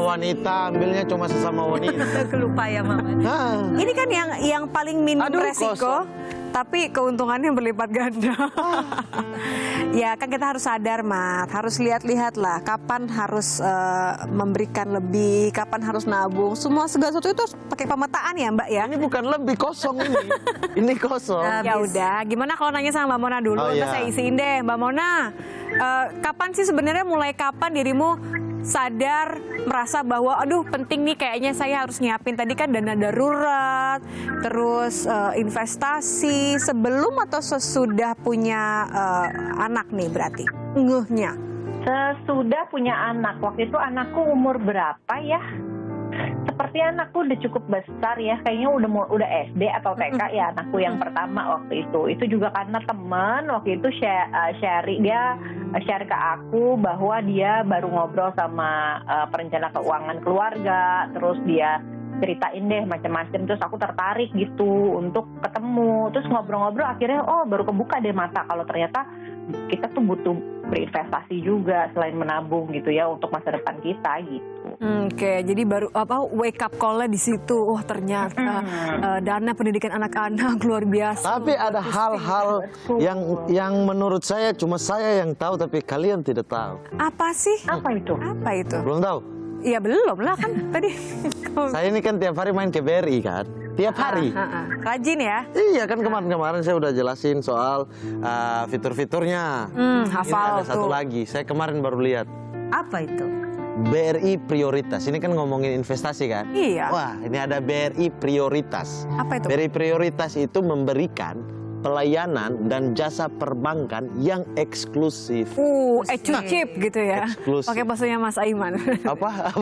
wanita, ambilnya cuma sesama wanita. Kelupa ya, Mama. Ini kan yang paling minim resiko, kosong. tapi keuntungannya berlipat ganda. Ya kan kita harus sadar, Mat. Harus lihat-lihat lah kapan harus memberikan lebih, kapan harus nabung. Segala sesuatu itu harus pakai pemetaan ya, Mbak ya. Ini bukan lebih, kosong ini. Ini kosong. Ya udah, gimana kalau nanya sama Mbak Mona dulu? Oh, Terus iya. saya isiin deh, Mbak Mona. Kapan sih sebenarnya, mulai kapan dirimu sadar merasa bahwa aduh penting nih kayaknya saya harus nyiapin tadi kan dana darurat, terus investasi sebelum atau sesudah punya anak nih berarti ngehnya? Sesudah punya anak. Waktu itu anakku umur berapa ya? Seperti anakku udah cukup besar ya, kayaknya udah SD atau TK ya anakku yang pertama waktu itu. Itu juga karena teman waktu itu share ke aku bahwa dia baru ngobrol sama perencana keuangan keluarga, terus dia ceritain deh macam-macam, terus aku tertarik gitu untuk ketemu, terus ngobrol-ngobrol akhirnya baru kebuka deh mata kalau ternyata kita tuh butuh berinvestasi juga selain menabung gitu ya untuk masa depan kita gitu. Oke, jadi baru wake up call-nya di situ. Oh ternyata dana pendidikan anak-anak luar biasa. Tapi ada hal-hal yang menurut saya cuma saya yang tahu tapi kalian tidak tahu. Apa sih? Apa itu? Apa itu? Belum tahu? Ya belum lah kan tadi. Saya ini kan tiap hari main ke BRI kan. Tiap hari. Rajin ya? Iya kan kemarin-kemarin saya udah jelasin soal fitur-fiturnya. Hafal Ini ada satu tuh. lagi. Saya kemarin baru lihat. Apa itu? BRI Prioritas. Ini kan ngomongin investasi kan? Iya. Wah, ini ada BRI Prioritas. Apa itu? BRI Prioritas itu memberikan pelayanan dan jasa perbankan yang eksklusif. Cheap gitu ya. Eksklusif. Pakai bahasanya Mas Aiman. Apa?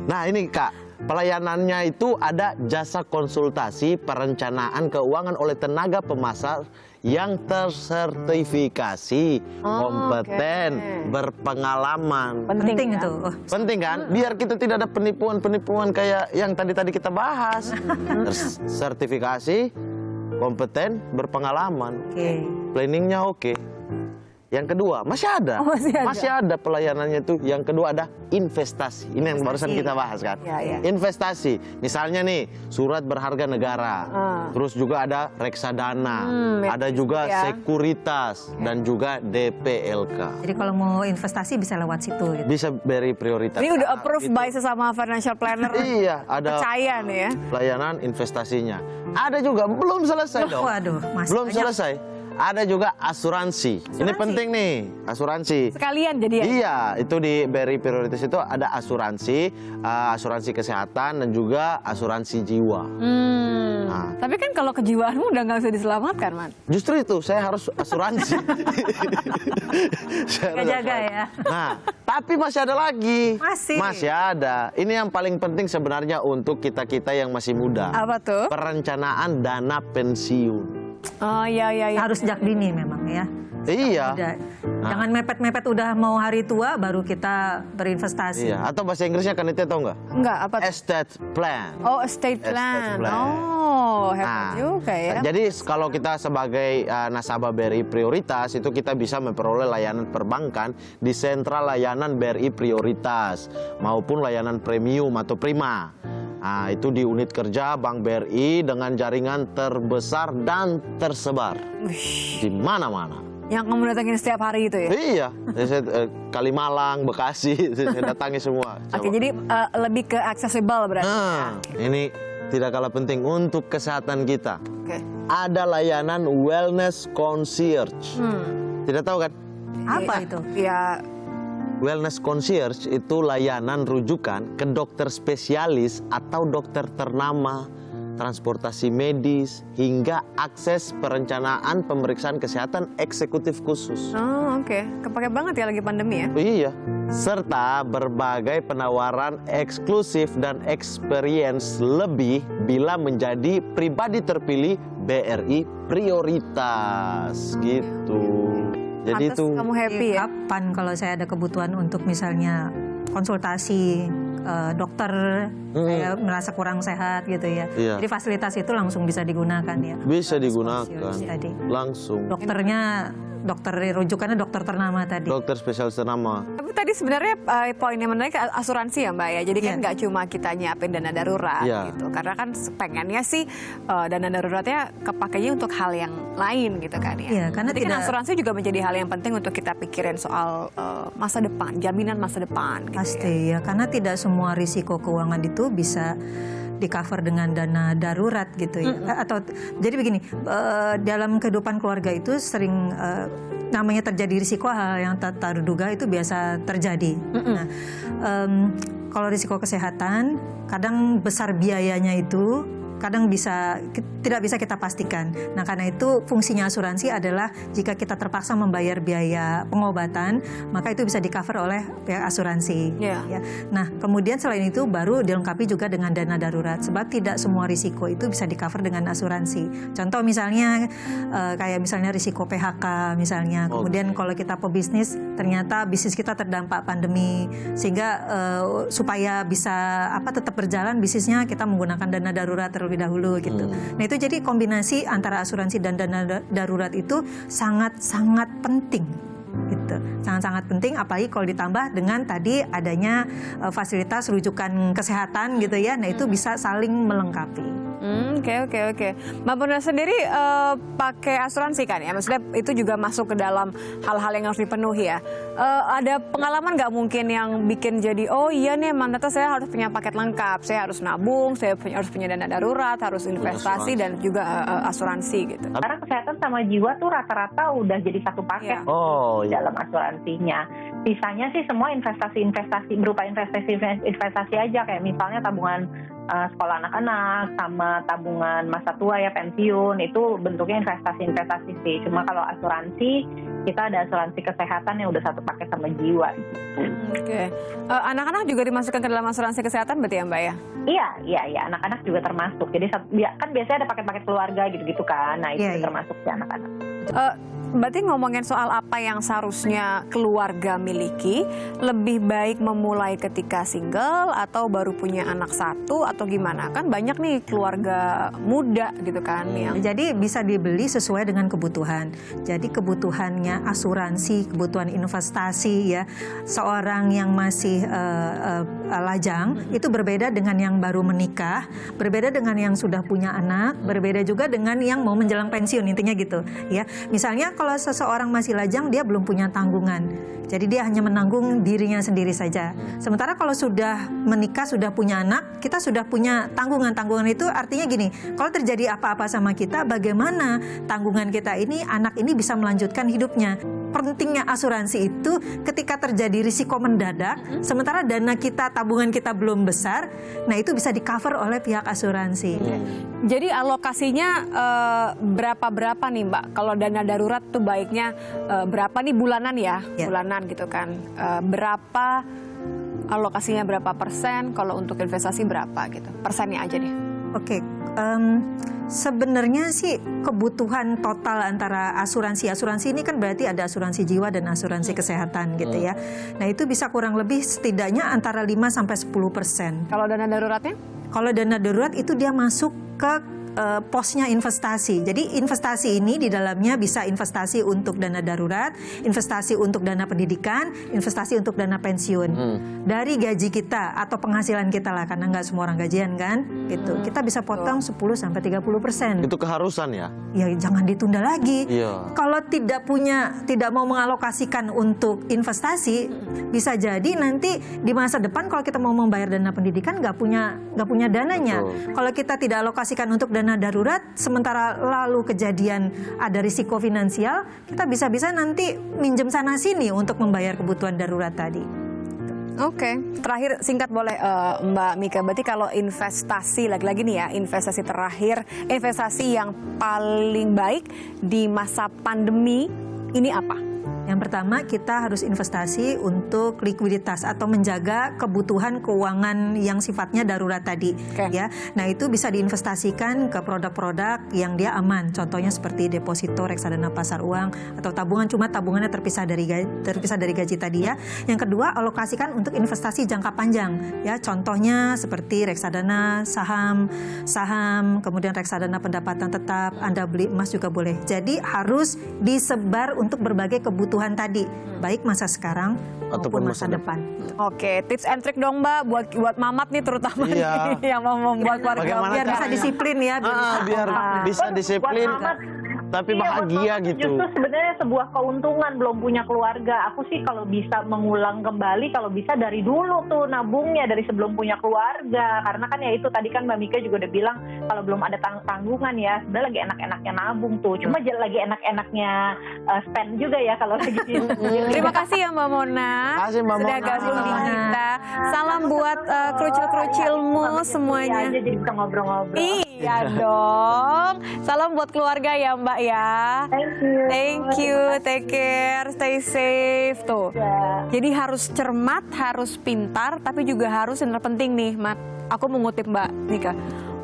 Nah ini Kak, pelayanannya itu ada jasa konsultasi perencanaan keuangan oleh tenaga pemasar yang tersertifikasi, kompeten, berpengalaman. Penting itu. Penting kan? Biar kita tidak ada penipuan-penipuan kayak yang tadi kita bahas. Sertifikasi, kompeten, berpengalaman. Planningnya oke. Yang kedua, masih ada. Masih ada pelayanannya itu. Yang kedua ada investasi. Ini yang barusan kita bahas kan. Ya. Investasi. Misalnya nih, surat berharga negara. Terus juga ada reksadana. Ada juga sekuritas. Dan juga DPLK. Jadi kalau mau investasi bisa lewat situ gitu. Bisa beri prioritas. Ini udah approved by sesama financial planner. Iya, ada Percaya nih ya. pelayanan investasinya. Ada juga, belum selesai dong. Waduh, masih Belum banyak. selesai. Ada juga asuransi. Ini penting nih, asuransi. Sekalian jadi ya? Iya, itu di BRI Prioritas itu ada asuransi, asuransi kesehatan dan juga asuransi jiwa. Tapi kan kalau kejiwaanmu udah nggak bisa diselamatkan, Man. Justru itu, saya harus asuransi. Saya harus Jaga-jaga asuransi. ya. Nah, tapi masih ada lagi. Masih? Masih ada. Ini yang paling penting sebenarnya untuk kita-kita yang masih muda. Apa tuh? Perencanaan dana pensiun. Oh iya. Harus sejak dini memang ya. Iya. Jangan mepet-mepet udah mau hari tua baru kita berinvestasi. Iya. Atau bahasa Inggrisnya kan itu tahu nggak? Enggak, apa tuh? Estate plan. Oh, estate plan. Estate plan. Oh, hebat juga ya. Jadi kalau kita sebagai nasabah BRI Prioritas itu kita bisa memperoleh layanan perbankan di sentral layanan BRI Prioritas maupun layanan premium atau prima. Nah, itu di unit kerja Bank BRI dengan jaringan terbesar dan tersebar di mana-mana. Yang kamu datangin setiap hari itu ya? Iya, Kalimalang, Bekasi, saya datangi semua. Oke, jadi lebih ke accessible berarti. Nah, ini tidak kalah penting untuk kesehatan kita. Oke. Ada layanan wellness concierge. Tidak tahu kan? Apa itu? Ya, Wellness concierge itu layanan rujukan ke dokter spesialis atau dokter ternama, transportasi medis, hingga akses perencanaan pemeriksaan kesehatan eksekutif khusus. oh oke. Kepake banget ya lagi pandemi ya? Iya, serta berbagai penawaran eksklusif dan experience lebih bila menjadi pribadi terpilih BRI Prioritas gitu. Jadi Pantes itu kamu happy ya? Kapan kalau saya ada kebutuhan untuk misalnya konsultasi dokter, saya merasa kurang sehat gitu ya. Iya. Jadi fasilitas itu langsung bisa digunakan ya. bisa digunakan Tadi. langsung. Dokternya dokter rujukannya dokter ternama tadi. Dokter spesialis ternama. Tapi tadi sebenarnya poin yang menarik asuransi ya Mbak ya. Jadi kan Iya. nggak cuma kita nyiapin dana darurat Iya. gitu. Karena kan pengennya sih dana daruratnya kepakainya untuk hal yang lain gitu kan ya. Iya, karena Jadi kan tidak- asuransi juga menjadi hal yang penting untuk kita pikirin soal masa depan, jaminan masa depan gitu ya. Pasti ya, karena tidak semua risiko keuangan itu bisa di cover dengan dana darurat gitu ya. Atau jadi begini, dalam kehidupan keluarga itu sering namanya terjadi risiko, hal yang tak terduga itu biasa terjadi. Nah, kalau risiko kesehatan kadang besar biayanya itu kadang tidak bisa kita pastikan. Nah, karena itu fungsinya asuransi adalah jika kita terpaksa membayar biaya pengobatan, maka itu bisa di-cover oleh pihak asuransi. Iya. Ya. Nah, kemudian selain itu baru dilengkapi juga dengan dana darurat, sebab tidak semua risiko itu bisa di-cover dengan asuransi. Contoh misalnya kayak misalnya risiko PHK misalnya. Kemudian kalau kita pebisnis, ternyata bisnis kita terdampak pandemi, sehingga supaya bisa tetap berjalan bisnisnya, kita menggunakan dana darurat terlebih dahulu gitu. Nah, itu jadi kombinasi antara asuransi dan dana darurat itu sangat-sangat penting. Gitu. Sangat-sangat penting, apalagi kalau ditambah dengan tadi adanya fasilitas rujukan kesehatan gitu ya. Nah, itu bisa saling melengkapi. Oke. Mbak Purna sendiri pakai asuransi kan ya? Maksudnya itu juga masuk ke dalam hal-hal yang harus dipenuhi ya. Ada pengalaman nggak mungkin yang bikin jadi, oh iya nih ternyata saya harus punya paket lengkap. Saya harus nabung, saya harus punya dana darurat, harus investasi dan juga asuransi gitu. Karena kesehatan sama jiwa tuh rata-rata udah jadi satu paket Oh, di dalam asuransinya. Sisanya sih semua investasi berupa investasi aja, kayak misalnya tabungan sekolah anak-anak sama tabungan masa tua ya, pensiun, itu bentuknya investasi sih. Cuma kalau asuransi, kita ada asuransi kesehatan yang udah satu paket sama jiwa. Oke. Anak-anak juga dimasukkan ke dalam asuransi kesehatan berarti ya Mbak ya? Iya, anak-anak juga termasuk. Jadi kan biasanya ada paket-paket keluarga gitu-gitu kan. Nah, itu termasuk di anak-anak. Berarti ngomongin soal apa yang seharusnya keluarga miliki, lebih baik memulai ketika single atau baru punya anak satu atau gimana? Kan banyak nih keluarga muda gitu kan yang... Jadi bisa dibeli sesuai dengan kebutuhan. Jadi kebutuhannya asuransi, kebutuhan investasi ya. Seorang yang masih lajang itu berbeda dengan yang baru menikah, berbeda dengan yang sudah punya anak, berbeda juga dengan yang mau menjelang pensiun, intinya gitu ya. Misalnya kalau seseorang masih lajang, dia belum punya tanggungan. Jadi dia hanya menanggung dirinya sendiri saja. Sementara kalau sudah menikah, sudah punya anak, kita sudah punya tanggungan. Tanggungan itu artinya gini, kalau terjadi apa-apa sama kita, bagaimana tanggungan kita ini, anak ini bisa melanjutkan hidupnya. Pentingnya asuransi itu ketika terjadi risiko mendadak, sementara dana kita, tabungan kita belum besar, nah itu bisa di-cover oleh pihak asuransi. Jadi alokasinya berapa nih Mbak? Kalau dana darurat tuh baiknya berapa nih bulanan ya? Bulanan gitu kan. Berapa alokasinya, berapa persen? Kalau untuk investasi berapa gitu? Persennya aja deh. Oke, sebenarnya sih kebutuhan total antara asuransi ini kan berarti ada asuransi jiwa dan asuransi kesehatan gitu ya. Nah, itu bisa kurang lebih setidaknya antara 5-10%. Kalau dana daruratnya? Kalau dana darurat itu dia masuk ke posnya investasi. Jadi investasi ini di dalamnya bisa investasi untuk dana darurat, investasi untuk dana pendidikan, investasi untuk dana pensiun. Dari gaji kita atau penghasilan kita lah, karena nggak semua orang gajian kan, gitu. Kita bisa potong 10-30%. Itu keharusan ya? Ya jangan ditunda lagi. Iya. Kalau tidak mau mengalokasikan untuk investasi, bisa jadi nanti di masa depan kalau kita mau membayar dana pendidikan nggak punya dananya. Betul. Kalau kita tidak alokasikan untuk dana darurat, sementara lalu kejadian ada risiko finansial, kita bisa-bisa nanti minjem sana sini untuk membayar kebutuhan darurat tadi. Oke. Terakhir singkat boleh Mbak Mika, berarti kalau investasi, lagi-lagi nih ya, investasi terakhir, investasi yang paling baik di masa pandemi ini apa? Yang pertama, kita harus investasi untuk likuiditas atau menjaga kebutuhan keuangan yang sifatnya darurat tadi. Oke. Ya, nah itu bisa diinvestasikan ke produk-produk yang dia aman. Contohnya seperti deposito, reksadana pasar uang atau tabungan, cuma tabungannya terpisah dari gaji tadi ya. Yang kedua, alokasikan untuk investasi jangka panjang. Ya, contohnya seperti reksadana saham, kemudian reksadana pendapatan tetap. Anda beli emas juga boleh. Jadi harus disebar untuk berbagai kebutuhan tadi, baik masa sekarang Ataupun maupun masa masa depan. Oke, tips and trick dong Mbak buat mamat nih terutama Iya. nih, yang mau membuat keluarga Bagaimana biar Bisa disiplin ya. Biar bisa disiplin, Buat mamat, tapi iya, buat bahagia mamat gitu. Justru sebenarnya sebuah keuntungan belum punya keluarga. Aku sih kalau bisa mengulang kembali, kalau bisa dari dulu tuh nabungnya dari sebelum punya keluarga. Karena kan ya itu tadi kan Mbak Mika juga udah bilang kalau belum ada tanggungan ya, sebenarnya lagi enak-enaknya nabung tuh. Cuma lagi enak-enaknya spend juga ya kalau lagi. Terima kasih ya Mbak Mona. Kasih, Mbak Sudah Mona. gabung di kita. Salam buat kerucil-kerucilmu semuanya. Aja jadi bisa ngobrol-ngobrol. Iya dong. Salam buat keluarga ya Mbak ya. Thank you. Thank you, take care, stay safe tuh. Ya. Jadi harus cermat, harus pintar, tapi juga harus yang terpenting nih, Mat. Aku mengutip Mbak Nika.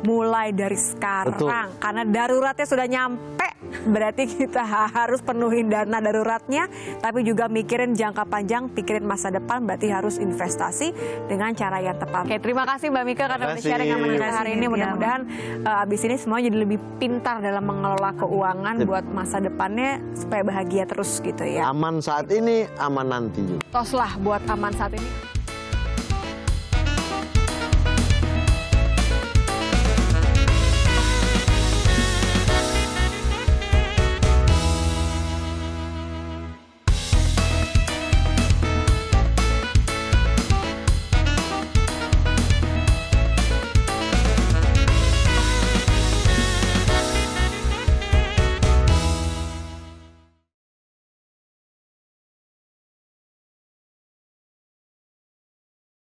Mulai dari sekarang, Betul. karena daruratnya sudah nyampe, berarti kita harus penuhin dana daruratnya, tapi juga mikirin jangka panjang, pikirin masa depan, berarti harus investasi dengan cara yang tepat. Oke, terima kasih Mbak Mika karena Terima udah sharing sama kasih. kita hari ini. Mudah-mudahan abis ini semua jadi lebih pintar dalam mengelola keuangan buat masa depannya supaya bahagia terus gitu ya. Aman saat ini, aman nanti juga. Tos lah buat aman saat ini.